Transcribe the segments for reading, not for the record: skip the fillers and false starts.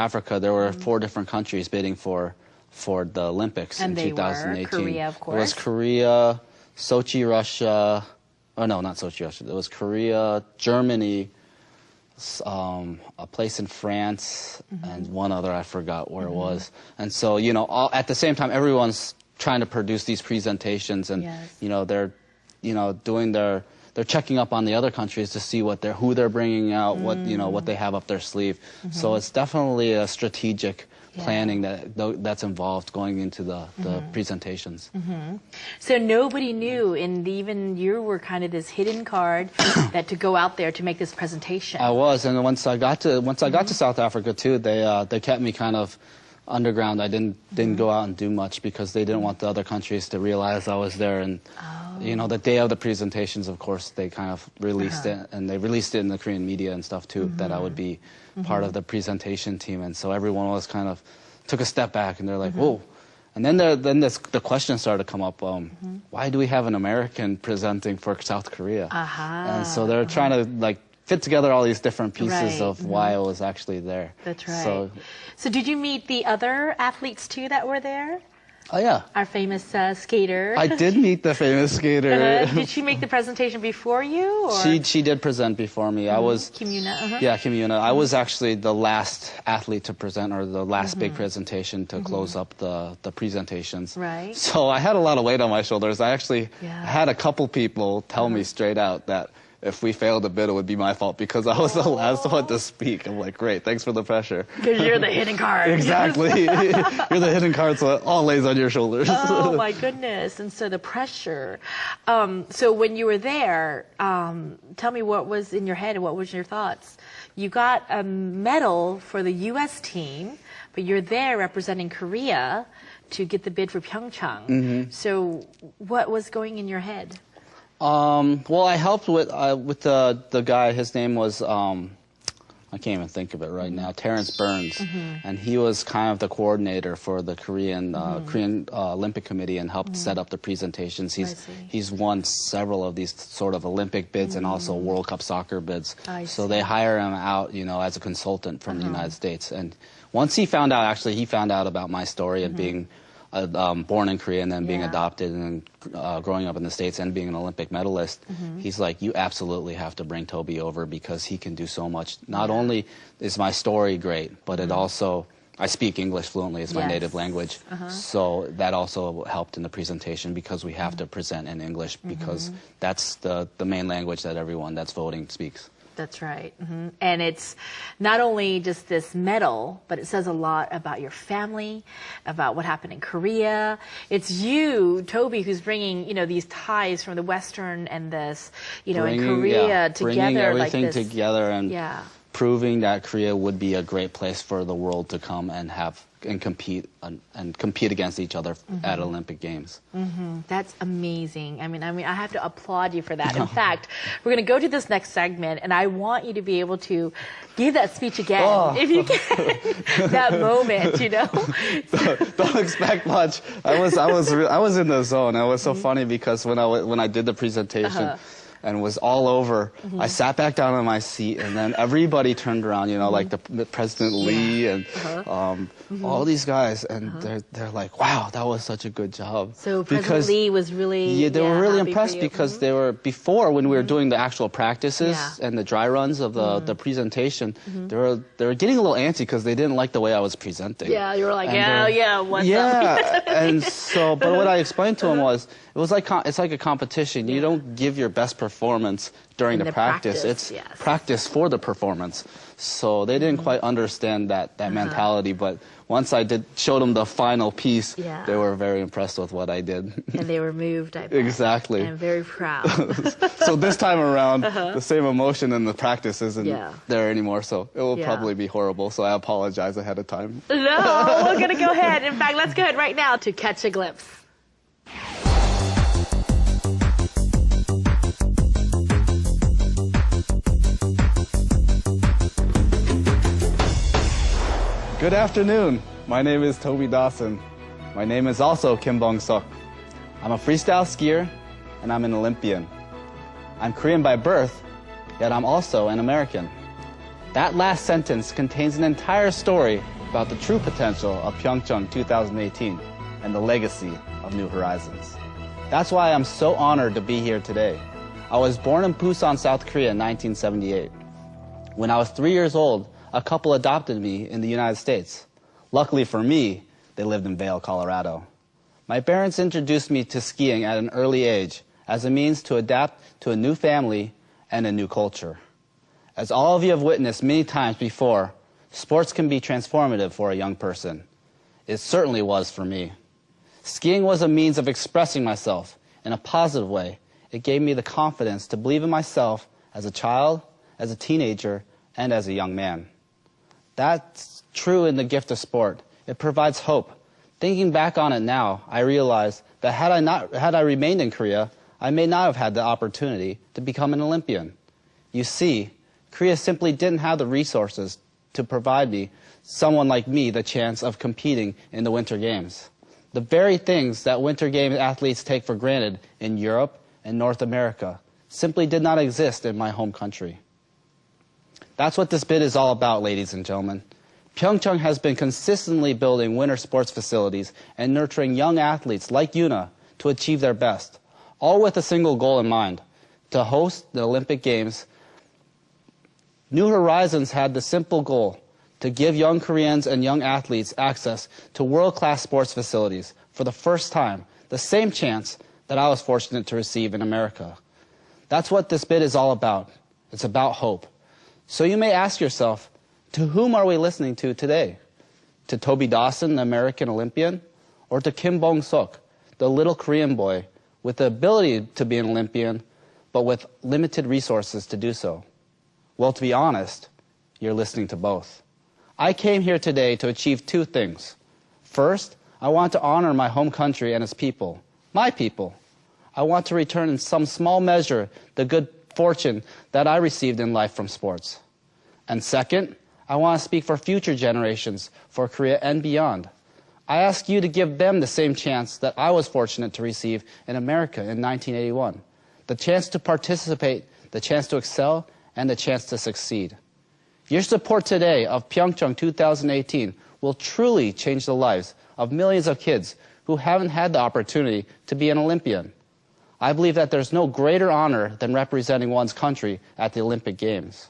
Africa, there were 4 different countries bidding for the Olympics in 2018. Were Korea, of course. It was Korea, Sochi, Russia. Oh no, not Sochi, Russia. It was Korea, Germany, a place in France, and one other, I forgot where it was. And so, you know, at the same time, everyone's trying to produce these presentations, and you know, they're, you know, they're checking up on the other countries to see who they're bringing out, what, you know, what they have up their sleeve. So it's definitely a strategic planning that's involved going into the presentations. So nobody knew, and even you were kind of this hidden card that to go out there to make this presentation. I was, and once I got to South Africa too, they kept me kind of underground. I didn't go out and do much because they didn't want the other countries to realize I was there. And you know, the day of the presentations, of course, they kind of released it, and they released it in the Korean media and stuff too, that I would be part of the presentation team. And so everyone was kind of took a step back, and they're like, whoa. And then the question started to come up, why do we have an American presenting for South Korea? And so they're trying to like fit together all these different pieces of why I was actually there. That's right. So did you meet the other athletes too that were there? Oh yeah. Our famous skater. I did meet the famous skater. Did she make the presentation before you? Or? She did present before me. I was Kim Yuna. Yeah, Kim Yuna. I was actually the last athlete to present, or the last big presentation to close up the presentations. Right. So I had a lot of weight on my shoulders. I actually had a couple people tell me straight out that if we failed a bid, it would be my fault because I was the last one to speak. I'm like, great, thanks for the pressure. Because you're the hidden card. Exactly. You're the hidden card, so it all lays on your shoulders. Oh, my goodness. And so the pressure. So when you were there, tell me what was in your head and what was your thoughts? You got a medal for the U.S. team, but you're there representing Korea to get the bid for Pyeongchang. So what was going in your head? Well, I helped with the guy. His name was I can't even think of it right now. Terrence Burns, and he was kind of the coordinator for the Korean Olympic Committee and helped set up the presentations. He's won several of these sort of Olympic bids and also World Cup soccer bids. So they hire him out, you know, as a consultant from the United States. And once he found out, actually, he found out about my story of being born in Korea and then being adopted and growing up in the States and being an Olympic medalist, he's like, you absolutely have to bring Toby over because he can do so much. Not only is my story great, but it also, I speak English fluently, it's my native language. So that also helped in the presentation because we have to present in English because that's the main language that everyone that's voting speaks. That's right. And it's not only just this medal, but it says a lot about your family, about what happened in Korea. It's you, Toby, who's bringing, you know, these ties from the Western and this, you know, in Korea together. Bringing everything like this. together and proving that Korea would be a great place for the world to come and compete against each other at Olympic Games. That's amazing. I mean, I have to applaud you for that. In fact, we're going to go to this next segment, and I want you to be able to give that speech again, if you can. That moment, you know. Don't expect much. I was in the zone. It was so funny because when I did the presentation. And was all over. I sat back down in my seat, and then everybody turned around, you know, like the President Lee and all these guys, and they're like, "Wow, that was such a good job." So President Lee was really they were really impressed because they were before when we were doing the actual practices and the dry runs of the presentation, they were getting a little antsy because they didn't like the way I was presenting. Yeah, you were like, what's up? And so, but what I explained to them was, it's like a competition. You don't give your best performance during the practice. It's practice for the performance. So they didn't quite understand that mentality, but once I showed them the final piece, they were very impressed with what I did. And they were moved, I bet. Exactly. And very proud. So this time around, the same emotion in the practice isn't there anymore, so it will probably be horrible, so I apologize ahead of time. No, we're going to go ahead. In fact, let's go ahead right now to catch a glimpse. Good afternoon. My name is Toby Dawson. My name is also Kim Bong-suk. I'm a freestyle skier, and I'm an Olympian. I'm Korean by birth, yet I'm also an American. That last sentence contains an entire story about the true potential of Pyeongchang 2018 and the legacy of New Horizons. That's why I'm so honored to be here today. I was born in Busan, South Korea in 1978. When I was 3 years old, a couple adopted me in the United States. Luckily for me, they lived in Vail, Colorado. My parents introduced me to skiing at an early age as a means to adapt to a new family and a new culture. As all of you have witnessed many times before, sports can be transformative for a young person. It certainly was for me. Skiing was a means of expressing myself in a positive way. It gave me the confidence to believe in myself as a child, as a teenager, and as a young man. That's true in the gift of sport. It provides hope. Thinking back on it now, I realize that had I remained in Korea, I may not have had the opportunity to become an Olympian. You see, Korea simply didn't have the resources to provide someone like me, the chance of competing in the Winter Games. The very things that Winter Games athletes take for granted in Europe and North America simply did not exist in my home country. That's what this bid is all about, ladies and gentlemen. Pyeongchang has been consistently building winter sports facilities and nurturing young athletes like Yuna to achieve their best, all with a single goal in mind, to host the Olympic Games. New Horizons had the simple goal to give young Koreans and young athletes access to world-class sports facilities for the first time, the same chance that I was fortunate to receive in America. That's what this bid is all about. It's about hope. So you may ask yourself, to whom are we listening to today? To Toby Dawson, the American Olympian? Or to Kim Bong-sok, the little Korean boy with the ability to be an Olympian, but with limited resources to do so? Well, to be honest, you're listening to both. I came here today to achieve two things. First, I want to honor my home country and its people, my people. I want to return in some small measure the good fortune that I received in life from sports. And second, I want to speak for future generations, for Korea and beyond. I ask you to give them the same chance that I was fortunate to receive in America in 1981. The chance to participate, the chance to excel, and the chance to succeed. Your support today of Pyeongchang 2018 will truly change the lives of millions of kids who haven't had the opportunity to be an Olympian. I believe that there's no greater honor than representing one's country at the Olympic Games.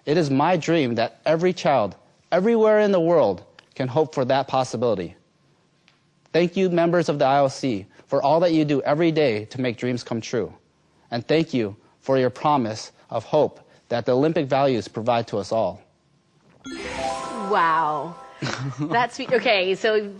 It is my dream that every child, everywhere in the world, can hope for that possibility. Thank you, members of the IOC, for all that you do every day to make dreams come true. And thank you for your promise of hope that the Olympic values provide to us all. Wow. That's, okay, so